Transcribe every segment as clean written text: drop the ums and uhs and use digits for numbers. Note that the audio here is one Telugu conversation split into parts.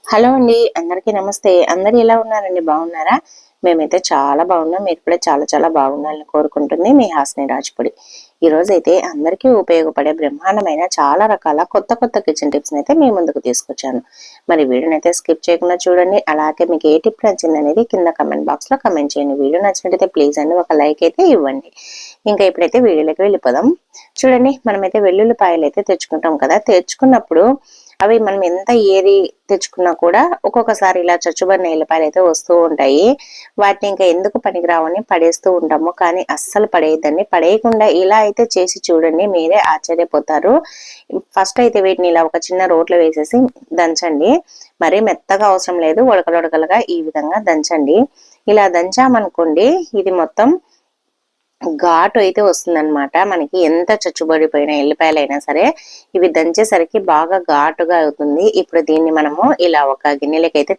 హలో అండి, అందరికీ నమస్తే. అందరు ఎలా ఉన్నారండి? బాగున్నారా? మేమైతే చాలా బాగున్నాం. మీరు కూడా చాలా చాలా బాగుండాలని కోరుకుంటుంది మీ హాస్ని రాజ్పుడి. ఈ రోజైతే అందరికీ ఉపయోగపడే బ్రహ్మాండమైన చాలా రకాల కొత్త కొత్త కిచెన్ టిప్స్ అయితే మీ ముందుకు తీసుకొచ్చాను. మరి వీడియోని అయితే స్కిప్ చేయకుండా చూడండి. అలాగే మీకు ఏ టిప్ నచ్చింది అనేది కింద కమెంట్ బాక్స్ లో కమెంట్ చేయండి. వీడియో నచ్చినట్టయితే ప్లీజ్ అండి ఒక లైక్ అయితే ఇవ్వండి. ఇంకా ఇప్పుడైతే వీడియోలోకి వెళ్ళిపోదాం. చూడండి, మనమైతే వెల్లుల్లిపాయలు అయితే తెచ్చుకుంటాం కదా. తెచ్చుకున్నప్పుడు అవి మనం ఎంత ఏరి తెచ్చుకున్నా కూడా ఒక్కొక్కసారి ఇలా చచ్చుబడిన ఎల్లిపాయలు అయితే వస్తూ ఉంటాయి. వాటిని ఇంకా ఎందుకు పనికిరావని పడేస్తూ ఉంటాము. కానీ అస్సలు పడేయద్దండి. పడేయకుండా ఇలా అయితే చేసి చూడండి, మీరే ఆశ్చర్యపోతారు. ఫస్ట్ అయితే వీటిని ఇలా ఒక చిన్న రోట్లో వేసేసి దంచండి. మరీ మెత్తగా అవసరం లేదు, ఉడకలుడకలుగా ఈ విధంగా దంచండి. ఇలా దంచామనుకోండి, ఇది మొత్తం ఘాటు అయితే వస్తుందన్నమాట. మనకి ఎంత చచ్చుబడిపోయిన ఎల్లిపాయలైనా సరే ఇవి దంచేసరికి బాగా ఘాటుగా అవుతుంది. ఇప్పుడు దీన్ని మనము ఇలా ఒక గిన్నెలకి అయితే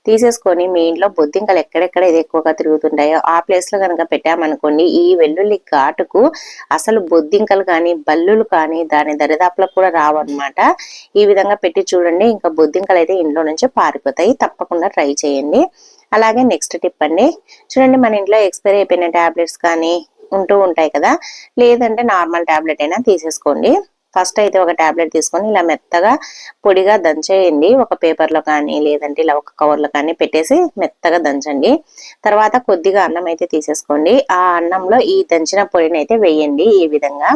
తీసేసుకొని మీ ఇంట్లో బొద్దింకలు ఎక్కడెక్కడ ఇది ఎక్కువగా తిరుగుతుంటాయో ఆ ప్లేస్ లో కనుక పెట్టామనుకోండి, ఈ వెల్లుల్లి ఘాటుకు అసలు బొద్దింకలు కానీ బల్లులు కానీ దాని దరిదాపులకు కూడా రావన్నమాట. ఈ విధంగా పెట్టి చూడండి, ఇంకా బొద్దింకలు అయితే ఇంట్లో నుంచి పారిపోతాయి. తప్పకుండా ట్రై చేయండి. అలాగే నెక్స్ట్ టిప్ అండి, చూడండి, మన ఇంట్లో ఎక్స్పైరీ అయిపోయిన టాబ్లెట్స్ కానీ ఉంటూ ఉంటాయి కదా. లేదంటే నార్మల్ టాబ్లెట్ అయినా తీసేసుకోండి. ఫస్ట్ అయితే ఒక టాబ్లెట్ తీసుకొని ఇలా మెత్తగా పొడిగా దంచేయండి. ఒక పేపర్ లో కానీ లేదంటే ఇలా ఒక కవర్ లో కానీ పెట్టేసి మెత్తగా దంచండి. తర్వాత కొద్దిగా అన్నం అయితే తీసేసుకోండి. ఆ అన్నంలో ఈ దంచిన పొడిని అయితే వేయండి. ఈ విధంగా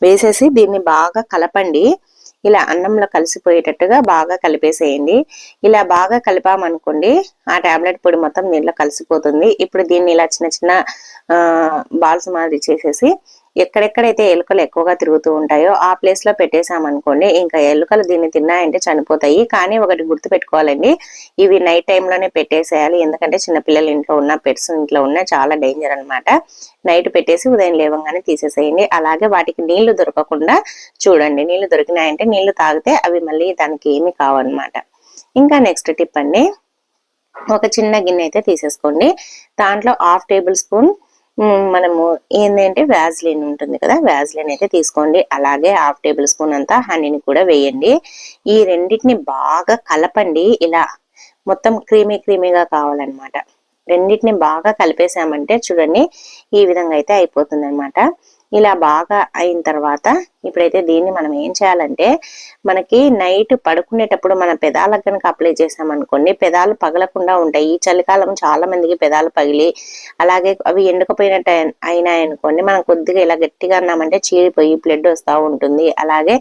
వేసేసి దీన్ని బాగా కలపండి. ఇలా అన్నంలో కలిసిపోయేటట్టుగా బాగా కలిపేసేయండి. ఇలా బాగా కలిపామనుకోండి, ఆ టాబ్లెట్ పొడి మొత్తం దీంట్లో కలిసిపోతుంది. ఇప్పుడు దీన్ని ఇలా చిన్న చిన్న బాల్స్ మాదిరి చేసేసి ఎక్కడెక్కడైతే ఎలుకలు ఎక్కువగా తిరుగుతూ ఉంటాయో ఆ ప్లేస్ లో పెట్టేసామనుకోండి, ఇంకా ఎలుకలు దీన్ని తిన్నాయంటే చనిపోతాయి. కానీ ఒకటి గుర్తు పెట్టుకోవాలండి, ఇవి నైట్ టైంలోనే పెట్టేసేయాలి. ఎందుకంటే చిన్నపిల్లలు ఇంట్లో ఉన్న పెట్స్ ఇంట్లో ఉన్న చాలా డేంజర్ అనమాట. నైట్ పెట్టేసి ఉదయం లేవగానే తీసేసేయండి. అలాగే వాటికి నీళ్లు దొరకకుండా చూడండి. నీళ్లు దొరికినాయంటే నీళ్లు తాగితే అవి మళ్ళీ దానికి ఏమి కావన్నమాట. ఇంకా నెక్స్ట్ టిప్ అండి, ఒక చిన్న గిన్నె అయితే తీసేసుకోండి. దాంట్లో 1/2 టేబుల్ స్పూన్ మనము ఏంటంటే వ్యాజ్లిన్ ఉంటుంది కదా, వ్యాజ్లిన్ అయితే తీసుకోండి. అలాగే 1/2 టేబుల్ స్పూన్ అంతా హనీని కూడా వేయండి. ఈ రెండింటిని బాగా కలపండి. ఇలా మొత్తం క్రీమీగా కావాలన్నమాట. రెండింటిని బాగా కలిపేసామంటే చూడండి, ఈ విధంగా అయితే అయిపోతుంది అనమాట. ఇలా బాగా అయిన తర్వాత ఇప్పుడైతే దీన్ని మనం ఏం చేయాలంటే, మనకి నైట్ పడుకునేటప్పుడు మన పెదాలకు కనుక అప్లై చేసామనుకోండి, పెదాలు పగలకుండా ఉంటాయి. ఈ చలికాలం చాలా మందికి పెదాలు పగిలి అలాగే అవి ఎండుకపోయినట్టు అయినాయనుకోండి, మనం కొద్దిగా ఇలా గట్టిగా అన్నామంటే చీరిపోయి బ్లడ్ వస్తూ ఉంటుంది. అలాగే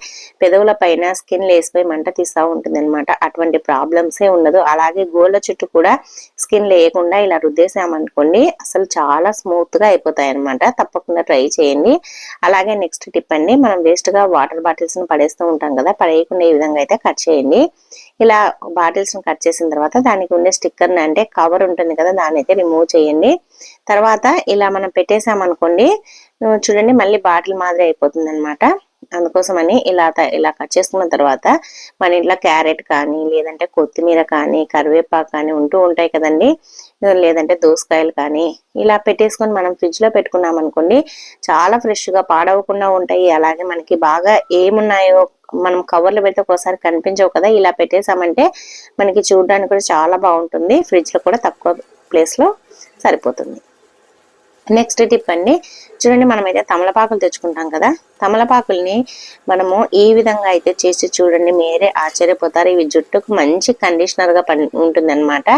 పెదవుల పైన స్కిన్ లేసిపోయి మంట తీస్తూ ఉంటుంది అనమాట. అటువంటి ప్రాబ్లమ్సే ఉండదు. అలాగే గోళ్ళ చుట్టూ కూడా స్కిన్ లేకుండా ఇలా రుద్దేశామనుకోండి, అసలు చాలా స్మూత్ గా అయిపోతాయి అనమాట. తప్పకుండా ట్రై చేయండి. అలాగే నెక్స్ట్ టిప్ అండి, మనం వేస్ట్ గా వాటర్ బాటిల్స్ ని పడేస్తూ ఉంటాం కదా, పడేయకుండా ఈ విధంగా అయితే కట్ చేయండి. ఇలా బాటిల్స్ ని కట్ చేసిన తర్వాత దానికి ఉండే స్టిక్కర్ అంటే కవర్ ఉంటుంది కదా, దాన్ని అయితే రిమూవ్ చేయండి. తర్వాత ఇలా మనం పెట్టేసామనుకోండి, చూడండి మళ్ళీ బాటిల్ మాదిరి అయిపోతుంది అనమాట. అందుకోసమని ఇలా కట్ చేసుకున్న తర్వాత మన ఇంట్లో క్యారెట్ కానీ లేదంటే కొత్తిమీర కానీ కరివేపాకు కానీ ఉంటూ ఉంటాయి కదండి, లేదంటే దోసకాయలు కానీ ఇలా పెట్టేసుకొని మనం ఫ్రిడ్జ్ లో పెట్టుకున్నాం అనుకోండి, చాలా ఫ్రెష్ గా పాడవకుండా ఉంటాయి. అలాగే మనకి బాగా ఏమున్నాయో మనం కవర్లు పెడితే ఒకసారి కనిపించవు కదా, ఇలా పెట్టేసామంటే మనకి చూడడానికి కూడా చాలా బాగుంటుంది. ఫ్రిడ్జ్ లో కూడా తక్కువ ప్లేస్ లో సరిపోతుంది. నెక్స్ట్ టిప్ అండి, చూడండి, మనమైతే తమలపాకులు తెచ్చుకుంటాం కదా, తమలపాకుల్ని మనము ఈ విధంగా అయితే చేసి చూడండి, మీరే ఆశ్చర్యపోతారు. ఇవి జుట్టుకు మంచి కండిషనర్ గా ఉంటుంది అనమాట.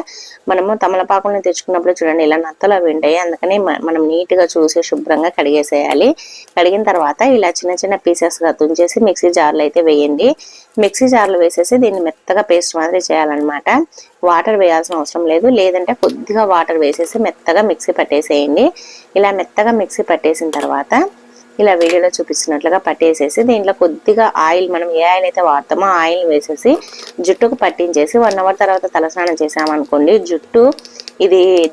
మనము తమలపాకుల్ని తెచ్చుకున్నప్పుడు చూడండి ఇలా నత్తలు అవి ఉంటాయి. అందుకని మనం నీట్ గా చూసి శుభ్రంగా కడిగేసేయాలి. కడిగిన తర్వాత ఇలా చిన్న చిన్న పీసెస్ గా తుంచేసి మిక్సీ జార్లో అయితే వేయండి. మిక్సీ జార్లో వేసేసి దీన్ని మెత్తగా పేస్ట్ మాదిరి చేయాలన్నమాట. వాటర్ వేయాల్సిన అవసరం లేదు. లేదంటే కొద్దిగా వాటర్ వేసేసి మెత్తగా మిక్సీ పట్టేసేయండి. ఇలా మెత్తగా మిక్సీ పట్టేసిన తర్వాత ఇలా వీడియోలో చూపిస్తున్నట్లుగా పట్టేసేసి దీంట్లో కొద్దిగా ఆయిల్, మనం ఏ ఆయిల్ అయితే వాడతామో ఆ ఆయిల్ వేసేసి జుట్టుకు పట్టించేసి 1 అవర్ తర్వాత తలస్నానం చేసామనుకోండి,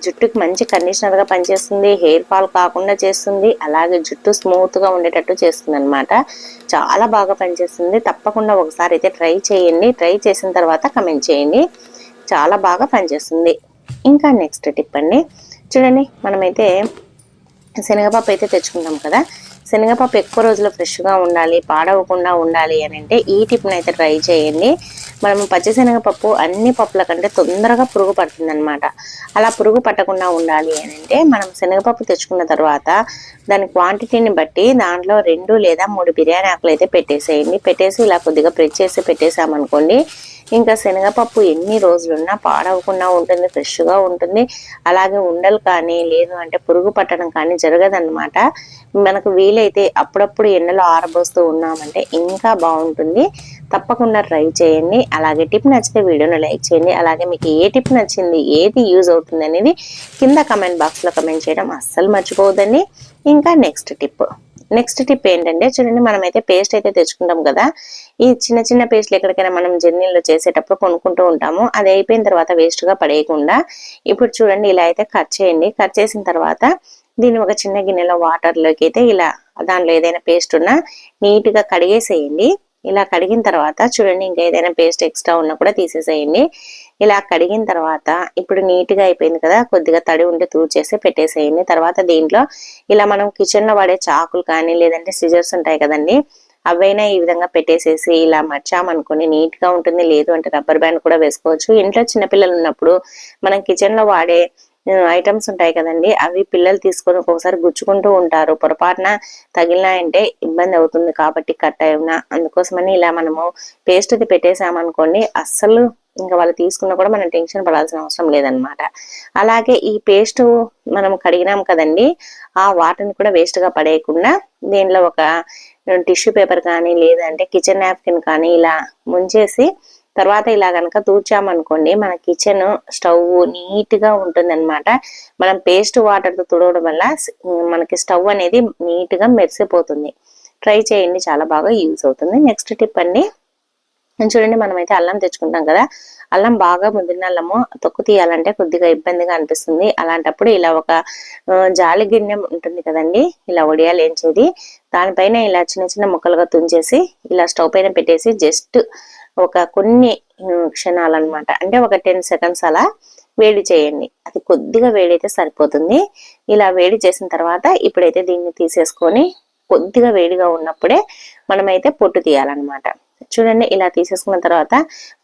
జుట్టుకి మంచి కండిషనర్ గా పనిచేస్తుంది. హెయిర్ ఫాల్ కాకుండా చేస్తుంది. అలాగే జుట్టు స్మూత్ గా ఉండేటట్టు చేస్తుంది అనమాట. చాలా బాగా పనిచేస్తుంది. తప్పకుండా ఒకసారి అయితే ట్రై చేయండి. ట్రై చేసిన తర్వాత కమెంట్ చేయండి. చాలా బాగా పనిచేస్తుంది. ఇంకా నెక్స్ట్ టిప్ అండి, చూడండి, మనమైతే శనగపప్పు అయితే తెచ్చుకుంటాం కదా, శనగపప్పు ఎక్కువ రోజులు ఫ్రెష్గా ఉండాలి, పాడవకుండా ఉండాలి అని అంటే ఈ టిప్ని అయితే ట్రై చేయండి. మనం పచ్చిశనగపప్పు అన్ని పప్పుల కంటే తొందరగా పురుగు పడుతుంది అనమాట. అలా పురుగు పట్టకుండా ఉండాలి అని అంటే మనం శనగపప్పు తెచ్చుకున్న తర్వాత దాని క్వాంటిటీని బట్టి దాంట్లో 2 లేదా 3 బిర్యానీ ఆకులు అయితే పెట్టేసేయండి. పెట్టేసి ఇలా కొద్దిగా ప్రెస్ చేసి పెట్టేసామనుకోండి, ఇంకా శనగపప్పు ఎన్ని రోజులున్నా పాడవకుండా ఉంటుంది, ఫ్రెష్గా ఉంటుంది. అలాగే ఉండలు కానీ లేదు అంటే పురుగు పట్టడం కానీ జరగదన్నమాట. మనకు వీలైతే అప్పుడప్పుడు ఎండలో ఆరబోస్తూ ఉన్నామంటే ఇంకా బాగుంటుంది. తప్పకుండా ట్రై చేయండి. అలాగే టిప్ నచ్చితే వీడియోను లైక్ చేయండి. అలాగే మీకు ఏ టిప్ నచ్చింది, ఏది యూజ్ అవుతుంది అనేది కింద కమెంట్ బాక్స్లో కమెంట్ చేయడం అస్సలు మర్చిపోవద్దండి. ఇంకా నెక్స్ట్ టిప్ ఏంటంటే చూడండి, మనమైతే పేస్ట్ అయితే తెచ్చుకుంటాం కదా. ఈ చిన్న చిన్న పేస్ట్లు ఎక్కడికైనా మనం జర్నీలో చేసేటప్పుడు కొనుక్కుంటూ ఉంటాము. అది అయిపోయిన తర్వాత వేస్ట్ గా పడేయకుండా ఇప్పుడు చూడండి ఇలా అయితే కట్ చేయండి. కట్ చేసిన తర్వాత దీన్ని ఒక చిన్న గిన్నెలో వాటర్ లోకి అయితే ఇలా దాంట్లో ఏదైనా పేస్ట్ ఉన్నా నీట్ గా కడిగేసేయండి. ఇలా కడిగిన తర్వాత చూడండి, ఇంకా ఏదైనా పేస్ట్ ఎక్స్ట్రా ఉన్నా కూడా తీసేసేయండి. ఇలా కడిగిన తర్వాత ఇప్పుడు నీట్ గా అయిపోయింది కదా, కొద్దిగా తడి ఉంటే తూర్చేసి పెట్టేసేయండి. తర్వాత దీంట్లో ఇలా మనం కిచెన్ లో వాడే చాకులు కానీ లేదంటే సిజర్స్ ఉంటాయి కదండి, అవైనా ఈ విధంగా పెట్టేసేసి ఇలా మర్చామనుకుని నీట్ గా ఉంటుంది. లేదు అంటే రబ్బర్ బ్యాండ్ కూడా వేసుకోవచ్చు. ఇంట్లో చిన్నపిల్లలు ఉన్నప్పుడు మనం కిచెన్ లో వాడే ఐటమ్స్ ఉంటాయి కదండి, అవి పిల్లలు తీసుకొని ఒక్కొక్కసారి గుచ్చుకుంటూ ఉంటారు. పొరపాటున తగిలినాయంటే ఇబ్బంది అవుతుంది కాబట్టి కట్ అయినా, అందుకోసమని ఇలా మనము పేస్ట్ అది పెట్టేసామనుకోండి అస్సలు ఇంకా వాళ్ళు తీసుకున్నా కూడా మనం టెన్షన్ పడాల్సిన అవసరం లేదనమాట. అలాగే ఈ పేస్ట్ మనం కడిగినాం కదండి, ఆ వాటర్ని కూడా వేస్ట్ గా పడేయకుండా దీనిలో ఒక టిష్యూ పేపర్ కానీ లేదంటే కిచెన్ నాప్కిన్ కానీ ఇలా ముంచేసి తర్వాత ఇలా కనుక తూర్చామనుకోండి మన కిచెన్ స్టవ్ నీట్ గా ఉంటుంది అనమాట. మనం పేస్ట్ వాటర్ తో తుడవడం వల్ల మనకి స్టవ్ అనేది నీట్ గా మెరిసిపోతుంది. ట్రై చేయండి, చాలా బాగా యూజ్ అవుతుంది. నెక్స్ట్ టిప్ అండి, చూడండి మనమైతే అల్లం తెచ్చుకుంటాం కదా, అల్లం బాగా ముదిరిన అల్లము తొక్కు తీయాలంటే కొద్దిగా ఇబ్బందిగా అనిపిస్తుంది. అలాంటప్పుడు ఇలా ఒక జాలి గిన్నె ఉంటుంది కదండి, ఇలా వడియాలేంచేది, దానిపైన ఇలా చిన్న చిన్న ముక్కలుగా తుంచేసి ఇలా స్టవ్ పైన పెట్టేసి జస్ట్ ఒక కొన్ని క్షణాలు అనమాట, అంటే ఒక 10 సెకండ్స్ అలా వేడి చేయండి. అది కొద్దిగా వేడైతే సరిపోతుంది. ఇలా వేడి చేసిన తర్వాత ఇప్పుడైతే దీన్ని తీసేసుకొని కొద్దిగా వేడిగా ఉన్నప్పుడే మనమైతే పొట్టు తీయాలన్నమాట. చూడండి ఇలా తీసేసుకున్న తర్వాత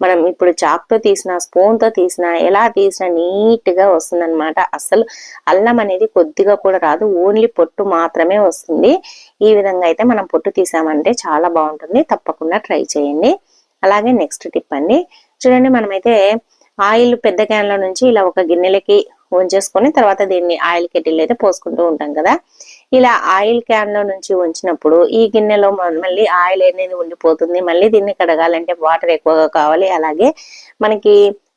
మనం ఇప్పుడు చాక్తో తీసిన స్పూన్ తో తీసిన ఎలా తీసినా నీట్ గా వస్తుందన్నమాట. అసలు అల్లం అనేది కొద్దిగా కూడా రాదు, ఓన్లీ పొట్టు మాత్రమే వస్తుంది. ఈ విధంగా అయితే మనం పొట్టు తీసామంటే చాలా బాగుంటుంది. తప్పకుండా ట్రై చేయండి. అలాగే నెక్స్ట్ టిప్ అండి, చూడండి మనమైతే ఆయిల్ పెద్ద క్యాన్ లో నుంచి ఇలా ఒక గిన్నెలకి ఉంచేసుకొని తర్వాత దీన్ని ఆయిల్ కెటిల్ అయితే పోసుకుంటూ ఉంటాం కదా. ఇలా ఆయిల్ క్యాన్ లో నుంచి ఉంచినప్పుడు ఈ గిన్నెలో మళ్ళీ ఆయిల్ అనేది ఉండిపోతుంది. మళ్ళీ దీన్ని కడగాలంటే వాటర్ ఎక్కువగా కావాలి, అలాగే మనకి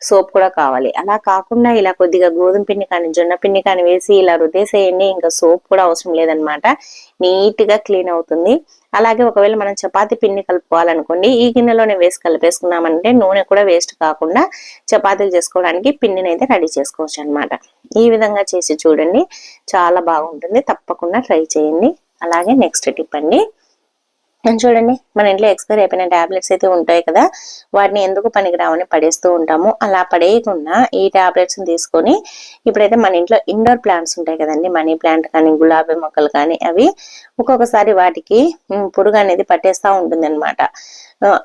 సోప్ కూడా కావాలి. అలా కాకుండా ఇలా కొద్దిగా గోధుమ పిండి కానీ జొన్న పిండి కానీ వేసి ఇలా రుద్దేసేయండి, ఇంకా సోప్ కూడా అవసరం లేదనమాట. నీట్ గా క్లీన్ అవుతుంది. అలాగే ఒకవేళ మనం చపాతీ పిండి కలుపుకోవాలనుకోండి, ఈ గిన్నెలోనే వేసి కలిపేసుకున్నామంటే నూనె కూడా వేస్ట్ కాకుండా చపాతీలు చేసుకోవడానికి పిండిని అయితే రెడీ చేసుకోవచ్చు అనమాట. ఈ విధంగా చేసి చూడండి, చాలా బాగుంటుంది. తప్పకుండా ట్రై చేయండి. అలాగే నెక్స్ట్ టిప్ అండి, చూడండి మన ఇంట్లో ఎక్స్పైర్ అయిపోయిన టాబ్లెట్స్ అయితే ఉంటాయి కదా, వాటిని ఎందుకు పనికిరావని పడేస్తూ ఉంటాము. అలా పడేయకుండా ఈ టాబ్లెట్స్ తీసుకొని ఇప్పుడైతే మన ఇంట్లో ఇండోర్ ప్లాంట్స్ ఉంటాయి కదండి, మనీ ప్లాంట్ కానీ గులాబీ మొక్కలు కానీ, అవి ఒక్కొక్కసారి వాటికి పురుగు అనేది పట్టేస్తూ ఉంటుంది అనమాట.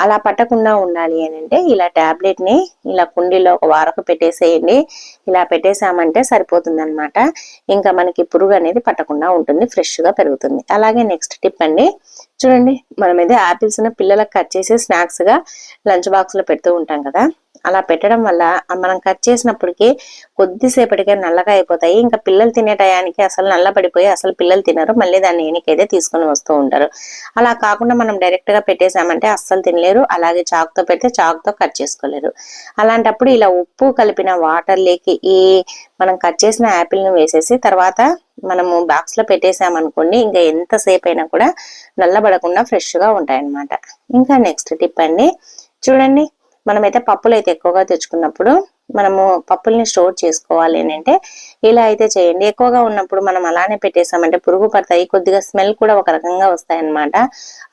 అలా పట్టకుండా ఉండాలి అని అంటే ఇలా టాబ్లెట్ ని ఇలా కుండీలో ఒక వారకు పెట్టేసేయండి. ఇలా పెట్టేసామంటే సరిపోతుంది అనమాట. ఇంకా మనకి పురుగు అనేది పట్టకుండా ఉంటుంది, ఫ్రెష్ గా పెరుగుతుంది. అలాగే నెక్స్ట్ టిప్ అండి, చూడండి మనమైతే ఆపిల్స్ పిల్లలకు కట్ చేసి స్నాక్స్ గా లంచ్ బాక్స్ లో పెడుతూ ఉంటాం కదా, అలా పెట్టడం వల్ల మనం కట్ చేసినప్పటికీ కొద్దిసేపటికే నల్లగా అయిపోతాయి. ఇంకా పిల్లలు తినే టయానికి అసలు నల్లబడిపోయి అసలు పిల్లలు తినరు, మళ్ళీ దాన్ని ఎనికైతే తీసుకొని వస్తూ ఉంటారు. అలా కాకుండా మనం డైరెక్ట్ గా పెట్టేసామంటే అస్సలు తినలేరు, అలాగే చాకుతో పెడితే చాకుతో కట్ చేసుకోలేరు. అలాంటప్పుడు ఇలా ఉప్పు కలిపిన వాటర్ లేకి ఈ మనం కట్ చేసిన యాపిల్ ను వేసేసి తర్వాత మనము బాక్స్ లో పెట్టేసామనుకోండి, ఇంకా ఎంతసేపు అయినా కూడా నల్లబడకుండా ఫ్రెష్ గా ఉంటాయన్నమాట. ఇంకా నెక్స్ట్ టిప్ అండి, చూడండి మనమైతే పప్పులు అయితే ఎక్కువగా తెచ్చుకున్నప్పుడు మనము పప్పుల్ని స్టోర్ చేసుకోవాలి అని అంటే ఇలా అయితే చేయండి. ఎక్కువగా ఉన్నప్పుడు మనం అలానే పెట్టేసామంటే పురుగు పడతాయి, కొద్దిగా స్మెల్ కూడా ఒక రకంగా వస్తాయి అన్నమాట.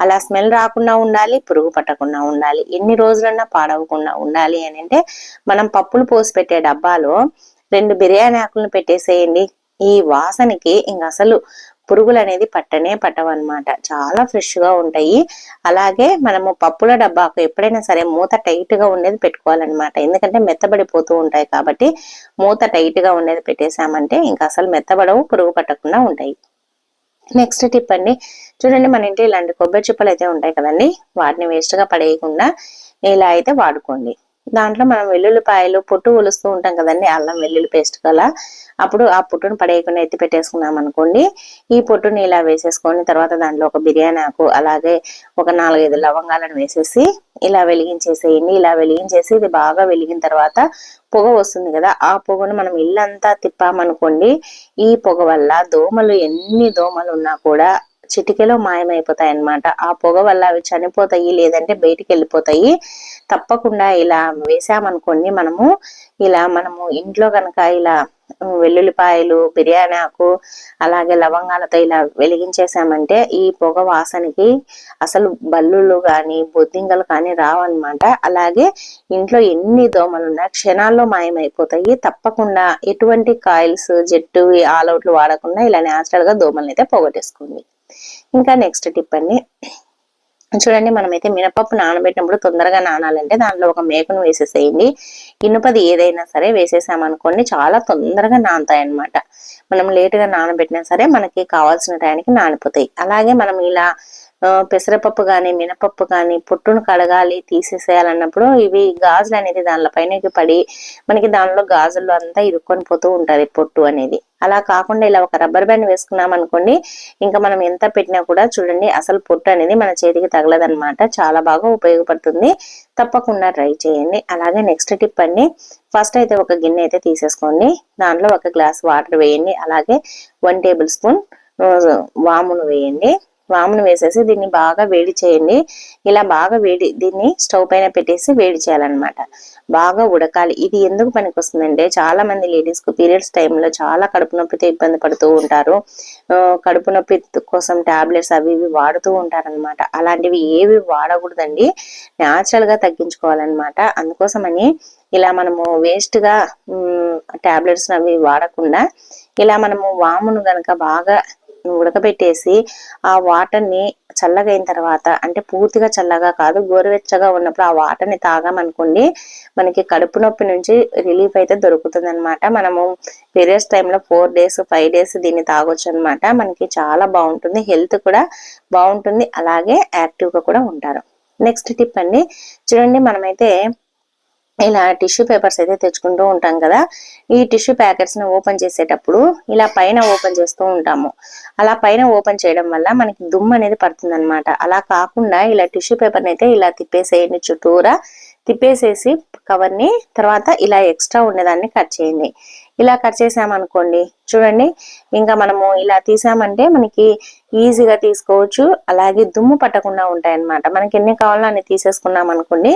అలా స్మెల్ రాకుండా ఉండాలి, పురుగు పట్టకుండా ఉండాలి, ఎన్ని రోజులన్నా పాడవకుండా ఉండాలి అని అంటే మనం పప్పులు పోసి పెట్టే డబ్బాలో 2 బిర్యానీ ఆకులను పెట్టేసేయండి. ఈ వాసనకి ఇంక అసలు పురుగులు అనేది పట్టనే పట్టవన్నమాట. చాలా ఫ్రెష్ గా ఉంటాయి. అలాగే మనము పప్పుల డబ్బాకు ఎప్పుడైనా సరే మూత టైట్ గా ఉండేది పెట్టుకోవాలన్నమాట. ఎందుకంటే మెత్తబడిపోతూ ఉంటాయి కాబట్టి మూత టైట్ గా ఉండేది పెట్టేసామంటే ఇంకా అసలు మెత్తబడవు, పురుగు పట్టకుండా ఉంటాయి. నెక్స్ట్ టిప్ అండి, చూడండి మన ఇంట్లో ఇలాంటి కొబ్బరి చిప్పలు అయితే ఉంటాయి కదండి, వాటిని వేస్ట్ గా పడేయకుండా ఇలా అయితే వాడుకోండి. దాంట్లో మనం వెల్లుల్లిపాయలు పొట్టు ఒలుస్తూ ఉంటాం కదండి, అల్లం వెల్లుల్లి పేస్ట్ గల, అప్పుడు ఆ పొట్టును పడేయకుండా ఎత్తి పెట్టేసుకున్నాం అనుకోండి. ఈ పొట్టుని ఇలా వేసేసుకొని తర్వాత దాంట్లో ఒక బిర్యానీ ఆకు అలాగే ఒక 4-5 లవంగాలను వేసేసి ఇలా వెలిగించేసేయండి. ఇలా వెలిగించేసి ఇది బాగా వెలిగిన తర్వాత పొగ వస్తుంది కదా, ఆ పొగను మనం ఇల్లంతా తిప్పామనుకోండి. ఈ పొగ వల్ల దోమలు, ఎన్ని దోమలు ఉన్నా కూడా చిటికెలో మాయమైపోతాయి అన్నమాట. ఆ పొగ వల్ల అవి చనిపోతాయి, లేదంటే బయటికి వెళ్ళిపోతాయి. తప్పకుండా ఇలా వేసామనుకోండి, మనము ఇంట్లో కనుక ఇలా వెల్లుల్లిపాయలు, బిర్యానీ ఆకు అలాగే లవంగాలతో ఇలా వెలిగించేసామంటే ఈ పొగ వాసనకి అసలు బల్లులు గాని బొద్దింకలు కానీ రావన్నమాట. అలాగే ఇంట్లో ఎన్ని దోమలున్నా క్షణాల్లో మాయమైపోతాయి. తప్పకుండా ఎటువంటి కాయిల్స్, జెట్టు, ఆల్అవుట్లు వాడకుండా ఇలా న్యాచురల్ గా దోమల్ని అయితే పోగొట్టేసుకోండి. ఇంకా నెక్స్ట్ టిప్ అండి, చూడండి మనమైతే మినపప్పు నానబెట్టినప్పుడు తొందరగా నానాలంటే దాంట్లో ఒక మేకను వేసేసేయండి. ఇనుపది ఏదైనా సరే వేసేసామనుకోండి చాలా తొందరగా నానతాయి అన్నమాట. మనం లేటుగా నానబెట్టినా సరే మనకి కావాల్సిన టైంకి నానిపోతాయి. అలాగే మనం ఇలా పెసరపప్పు కానీ మినపప్పు కానీ పొట్టును కడగాలి తీసేసేయాలన్నప్పుడు ఇవి గాజులు అనేది దానిలో పైనకి పడి మనకి దానిలో గాజుల్లో అంతా ఇరుక్కొని పోతూ ఉంటది పొట్టు అనేది. అలా కాకుండా ఇలా ఒక రబ్బర్ బ్యాండ్ వేసుకున్నాం అనుకోండి, ఇంకా మనం ఎంత పెట్టినా కూడా చూడండి అసలు పొట్టు అనేది మన చేతికి తగలదన్నమాట. చాలా బాగా ఉపయోగపడుతుంది. తప్పకుండా ట్రై చేయండి. అలాగే నెక్స్ట్ టిప్ అండి, ఫస్ట్ అయితే ఒక గిన్నె అయితే తీసేసుకోండి. దాంట్లో 1 గ్లాస్ వాటర్ వేయండి. అలాగే 1 టేబుల్ స్పూన్ వామును వేయండి. వామును వేసేసి దీన్ని బాగా వేడి చేయండి. ఇలా బాగా దీన్ని స్టవ్ పైన పెట్టేసి వేడి చేయాలన్నమాట. బాగా ఉడకాలి. ఇది ఎందుకు పనికి వస్తుందంటే చాలా మంది లేడీస్ కు పీరియడ్స్ టైంలో చాలా కడుపు నొప్పితో ఇబ్బంది పడుతూ ఉంటారు. కడుపు నొప్పి కోసం టాబ్లెట్స్ అవి ఇవి వాడుతూ ఉంటారనమాట. అలాంటివి ఏవి వాడకూడదండి, న్యాచురల్ గా తగ్గించుకోవాలన్నమాట. అందుకోసమని ఇలా మనము వేస్ట్ గా టాబ్లెట్స్ అవి వాడకుండా ఇలా మనము వామును గనక బాగా ఉడకబెట్టేసి ఆ వాటర్ ని చల్లగా అయిన తర్వాత, అంటే పూర్తిగా చల్లగా కాదు, గోరువెచ్చగా ఉన్నప్పుడు ఆ వాటర్ ని తాగామనుకోండి మనకి కడుపు నొప్పి నుంచి రిలీఫ్ అయితే దొరుకుతుంది అనమాట. మనము పీరియడ్స్ టైంలో 4 days 5 days దీన్ని తాగొచ్చు అనమాట. మనకి చాలా బాగుంటుంది, హెల్త్ కూడా బాగుంటుంది, అలాగే యాక్టివ్ గా కూడా ఉంటారు. నెక్స్ట్ టిప్ అండి, చూడండి మనమైతే ఇలా టిష్యూ పేపర్స్ అయితే తెచ్చుకుంటూ ఉంటాం కదా, ఈ టిష్యూ ప్యాకెట్స్ ని ఓపెన్ చేసేటప్పుడు ఇలా పైన ఓపెన్ చేస్తూ ఉంటాము. అలా పైన ఓపెన్ చేయడం వల్ల మనకి దుమ్ము అనేది పడుతుంది అనమాట. అలా కాకుండా ఇలా టిష్యూ పేపర్ అయితే ఇలా తిప్పేసేయండి, చుట్టూరా తిప్పేసేసి కవర్ ని తర్వాత ఇలా ఎక్స్ట్రా ఉండేదాన్ని కట్ చేయండి. ఇలా కట్ చేసామనుకోండి చూడండి, ఇంకా మనము ఇలా తీసామంటే మనకి ఈజీగా తీసుకోవచ్చు. అలాగే దుమ్ము పట్టకుండా ఉంటాయి అన్నమాట. మనకి ఎన్ని కావాలో అన్ని తీసేసుకున్నాం అనుకోండి,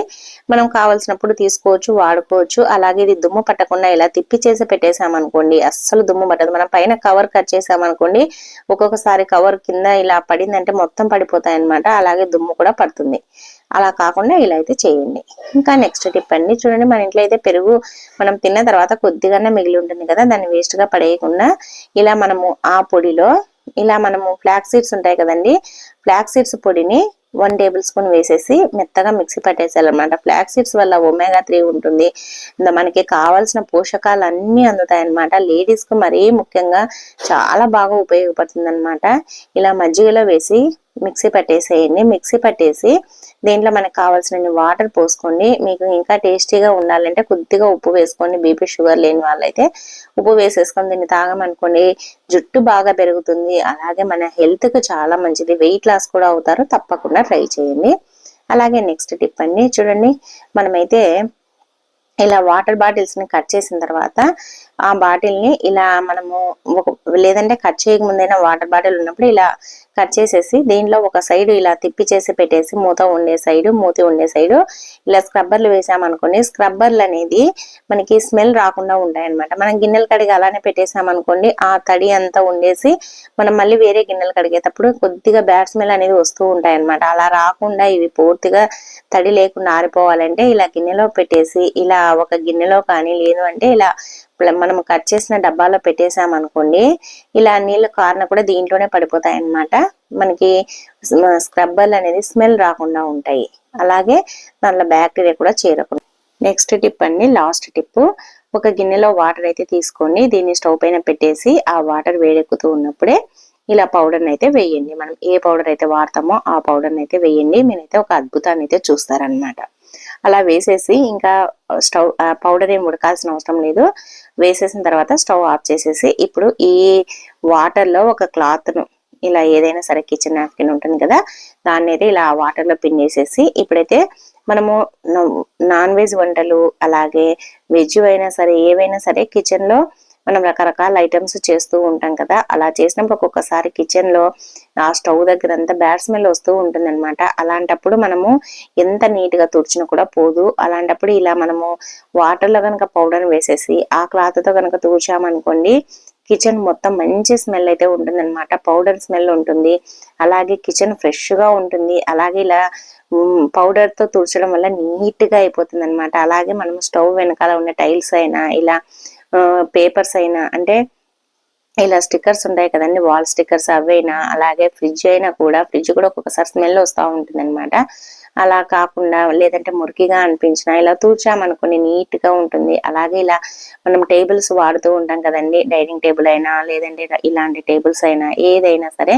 మనం కావాల్సినప్పుడు తీసుకోవచ్చు, వాడుకోవచ్చు. అలాగే ఇది దుమ్ము పట్టకుండా ఇలా తిప్పి చేసి పెట్టేసామనుకోండి అస్సలు దుమ్ము పట్టదు. మనం పైన కవర్ కట్ చేసామనుకోండి, ఒక్కొక్కసారి కవర్ కింద ఇలా పడిందంటే మొత్తం పడిపోతాయి అన్నమాట. అలాగే దుమ్ము కూడా పడుతుంది. అలా కాకుండా ఇలా అయితే చేయండి. ఇంకా నెక్స్ట్ టిప్ అండి, చూడండి మన ఇంట్లో అయితే పెరుగు మనం తిన్న తర్వాత కొద్దిగానే మిగిలి ఉంటుంది కదా, దాన్ని వేస్ట్ గా పడేయకుండా ఇలా మనము ఆ పొడిలో ఇలా మనము ఫ్లాక్స్ సీడ్స్ ఉంటాయి కదండి, ఫ్లాక్స్ సీడ్స్ పొడిని 1 టేబుల్ స్పూన్ వేసేసి మెత్తగా మిక్సీ పట్టేసేయాలన్నమాట. ఫ్లాక్స్ సీడ్స్ వల్ల ఒమేగా 3 ఉంటుంది, మనకి కావాల్సిన పోషకాలు అన్ని అందుతాయి అన్నమాట. లేడీస్ కు మరీ ముఖ్యంగా చాలా బాగా ఉపయోగపడుతుంది అనమాట. ఇలా మజ్జిగలో వేసి మిక్సీ పట్టేసేయండి. మిక్సీ పట్టేసి దీంట్లో మనకు కావాల్సిన వాటర్ పోసుకోండి. మీకు ఇంకా టేస్టీగా ఉండాలంటే కొద్దిగా ఉప్పు వేసుకోండి. బీపీ షుగర్ లేని వాళ్ళైతే ఉప్పు వేసేసుకొని దీన్ని తాగమనుకోండి, జుట్టు బాగా పెరుగుతుంది. అలాగే మన హెల్త్ కు చాలా మంచిది, వెయిట్ లాస్ కూడా అవుతారు. తప్పకుండా ట్రై చేయండి. అలాగే నెక్స్ట్ టిప్ అండి, చూడండి మనమైతే ఇలా వాటర్ బాటిల్స్ ని కట్ చేసిన తర్వాత ఆ బాటిల్ ని ఇలా మనము లేదంటే కట్ చేయకముందైనా వాటర్ బాటిల్ ఉన్నప్పుడు ఇలా కట్ చేసేసి దీనిలో ఒక సైడ్ ఇలా తిప్పి చేసి పెట్టేసి మూత ఉండే సైడ్, మూతి ఉండే సైడ్ ఇలా స్క్రబ్బర్లు వేసామనుకోండి, స్క్రబ్బర్లు అనేది మనకి స్మెల్ రాకుండా ఉంటాయి అనమాట. మనం గిన్నెలు కడిగి అలానే పెట్టేసామనుకోండి, ఆ తడి అంతా ఉండేసి మనం మళ్ళీ వేరే గిన్నెలు కడిగేటప్పుడు కొద్దిగా బ్యాడ్ స్మెల్ అనేది వస్తూ ఉంటాయి అనమాట. అలా రాకుండా ఇవి పూర్తిగా తడి లేకుండా ఆరిపోవాలంటే ఇలా గిన్నెలో పెట్టేసి ఇలా ఒక గిన్నెలో కానీ లేదు అంటే ఇలా మనం కట్ చేసిన డబ్బాలో పెట్టేసామనుకోండి, ఇలా నీళ్లు కారిన కూడా దీంట్లోనే పడిపోతాయి అన్నమాట. మనకి స్క్రబ్బర్లు అనేది స్మెల్ రాకుండా ఉంటాయి, అలాగే దాంట్లో బ్యాక్టీరియా కూడా చేరకుండా. నెక్స్ట్ టిప్ అండి, లాస్ట్ టిప్. ఒక గిన్నెలో వాటర్ అయితే తీసుకొని దీన్ని స్టవ్ పైన పెట్టేసి ఆ వాటర్ వేడెక్కుతూ ఉన్నప్పుడే ఇలా పౌడర్ని అయితే వేయండి. మనం ఏ పౌడర్ అయితే వాడతామో ఆ పౌడర్ని అయితే వేయండి. మీరైతే ఒక అద్భుతాన్ని అయితే చూస్తారనమాట. అలా వేసేసి ఇంకా స్టవ్ పౌడర్ ఏం ఉడకాల్సిన అవసరం లేదు. వేసేసిన తర్వాత స్టవ్ ఆఫ్ చేసేసి ఇప్పుడు ఈ వాటర్లో ఒక క్లాత్ను, ఇలా ఏదైనా సరే కిచెన్ నాప్కిన్ ఉంటుంది కదా, దాన్ని అయితే ఇలా వాటర్లో పిండేసేసి ఇప్పుడైతే మనము నాన్ వెజ్ వంటలు అలాగే వెజ్ అయినా సరే ఏవైనా సరే కిచెన్లో మనం రకరకాల ఐటమ్స్ చేస్తూ ఉంటాం కదా, అలా చేసినప్పుడు ఒక్కొక్కసారి కిచెన్ లో ఆ స్టవ్ దగ్గర అంతా బ్యాడ్ స్మెల్ వస్తూ ఉంటుంది అనమాట. అలాంటప్పుడు మనము ఎంత నీట్ గా తుడిచినా కూడా పోదు. అలాంటప్పుడు ఇలా మనము వాటర్ లో కనుక పౌడర్ వేసేసి ఆ క్లాత్ తో కనుక తుడిచామనుకోండి, కిచెన్ మొత్తం మంచి స్మెల్ అయితే ఉంటుంది అనమాట. పౌడర్ స్మెల్ ఉంటుంది, అలాగే కిచెన్ ఫ్రెష్ గా ఉంటుంది. అలాగే ఇలా పౌడర్ తో తుడచడం వల్ల నీట్ గా అయిపోతుంది అనమాట. అలాగే మనం స్టవ్ వెనకాల ఉన్న టైల్స్ అయినా ఇలా పేపర్స్ అయినా, అంటే ఇలా స్టిక్కర్స్ ఉంటాయి కదండి, వాల్ స్టిక్కర్స్ అవైనా, అలాగే ఫ్రిడ్జ్ అయినా కూడా, ఫ్రిడ్జ్ కూడా ఒక్కొక్కసారి స్మెల్ వస్తూ ఉంటుంది అనమాట. అలా కాకుండా లేదంటే మురికిగా అనిపించినా ఇలా తూచామనుకుని నీట్ గా ఉంటుంది. అలాగే ఇలా మనం టేబుల్స్ వాడుతూ ఉంటాం కదండి, డైనింగ్ టేబుల్ అయినా లేదంటే ఇలాంటి టేబుల్స్ అయినా ఏదైనా సరే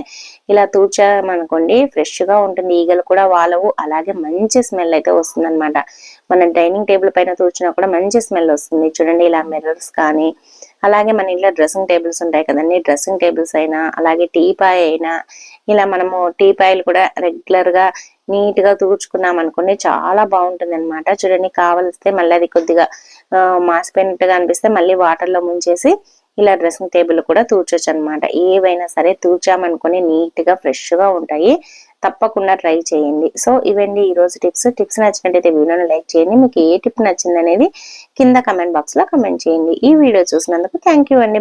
ఇలా తూచామనుకోండి ఫ్రెష్ గా ఉంటుంది, ఈగలు కూడా వాలవు, అలాగే మంచి స్మెల్ అయితే వస్తుంది అనమాట. మన డైనింగ్ టేబుల్ పైన తూచినా కూడా మంచి స్మెల్ వస్తుంది. చూడండి, ఇలా మిర్రర్స్ కానీ, అలాగే మన ఇంట్లో డ్రెస్సింగ్ టేబుల్స్ ఉంటాయి కదండి, డ్రెస్సింగ్ టేబుల్స్ అయినా, అలాగే టీపాయ్ అయినా, ఇలా మనము టీపాయలు కూడా రెగ్యులర్ గా నీట్ గా తుడుచుకున్నాం అనుకోండి చాలా బాగుంటుంది అనమాట. చూడండి, కావలిస్తే మళ్ళీ అది కొద్దిగా మాసిపోయినట్టుగా అనిపిస్తే మళ్ళీ వాటర్ లో ముంచేసి ఇలా డ్రెస్సింగ్ టేబుల్ కూడా తూర్చొచ్చు అనమాట. ఏవైనా సరే తూర్చామనుకుని నీట్ గా ఫ్రెష్ గా ఉంటాయి. తప్పకుండా ట్రై చేయండి. సో ఇవండి ఈ రోజు టిప్స్ నచ్చినట్టయితే వీడియోని లైక్ చేయండి. మీకు ఏ టిప్ నచ్చింది అనేది కింద కమెంట్ బాక్స్ లో కమెంట్ చేయండి. ఈ వీడియో చూసినందుకు థ్యాంక్ యూ అండి.